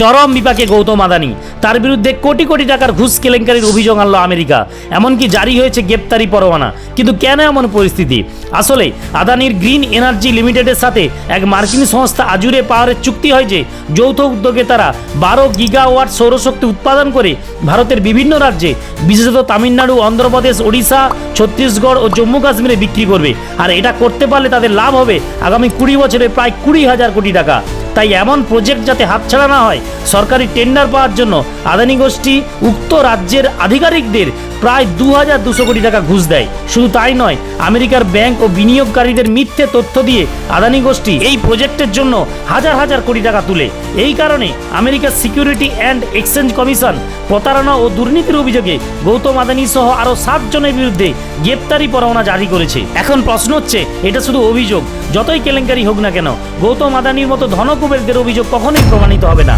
চরম বিপাকে গৌতম আদানি, তার বিরুদ্ধে কোটি কোটি টাকার ঘুষ কেলেঙ্কারির অভিযোগ আনলো আমেরিকা। এমনকি জারি হয়েছে গ্রেপ্তারি পরোয়ানা। কিন্তু কেন এমন পরিস্থিতি? আসলে আদানির গ্রিন এনার্জি লিমিটেডের সাথে এক মার্কিন সংস্থা আজুরে পাওয়ারের চুক্তি হয় যে যৌথ উদ্যোগে তারা 12 গিগাওয়াট সৌরশক্তি উৎপাদন করে ভারতের বিভিন্ন রাজ্যে, বিশেষত তামিলনাড়ু, অন্ধ্রপ্রদেশ, ওড়িশা, ছত্তিশগড় ও জম্মু কাশ্মীরে বিক্রি করবে। আর এটা করতে পারলে তাদের লাভ হবে আগামী 20 বছরে প্রায় 20,000 কোটি টাকা। তাই এমন প্রজেক্ট যাতে হাতছাড়া না হয়, সরকারি টেন্ডার পাওয়ার জন্য আদানি গোষ্ঠী উক্ত রাজ্যের আধিকারিকদের প্রায় 2,200 কোটি টাকা ঘুষ দেয়। শুধু তাই নয়, আমেরিকার ব্যাংক ও বিনিয়োগকারীদের মিথ্যে তথ্য দিয়ে আদানি গোষ্ঠী এই প্রজেক্টের জন্য হাজার হাজার কোটি টাকা তুলে। এই কারণে আমেরিকার সিকিউরিটি অ্যান্ড এক্সচেঞ্জ কমিশন প্রতারণা ও দুর্নীতির অভিযোগে গৌতম আদানি সহ আরও 7 জনের বিরুদ্ধে গ্রেপ্তারি পরোয়ানা জারি করেছে। এখন প্রশ্ন হচ্ছে, এটা শুধু অভিযোগ, যতই কেলেঙ্কারি হোক না কেন গৌতম আদানির মতো ধনকুবেরদের অভিযোগ কখনোই প্রমাণিত হবে না।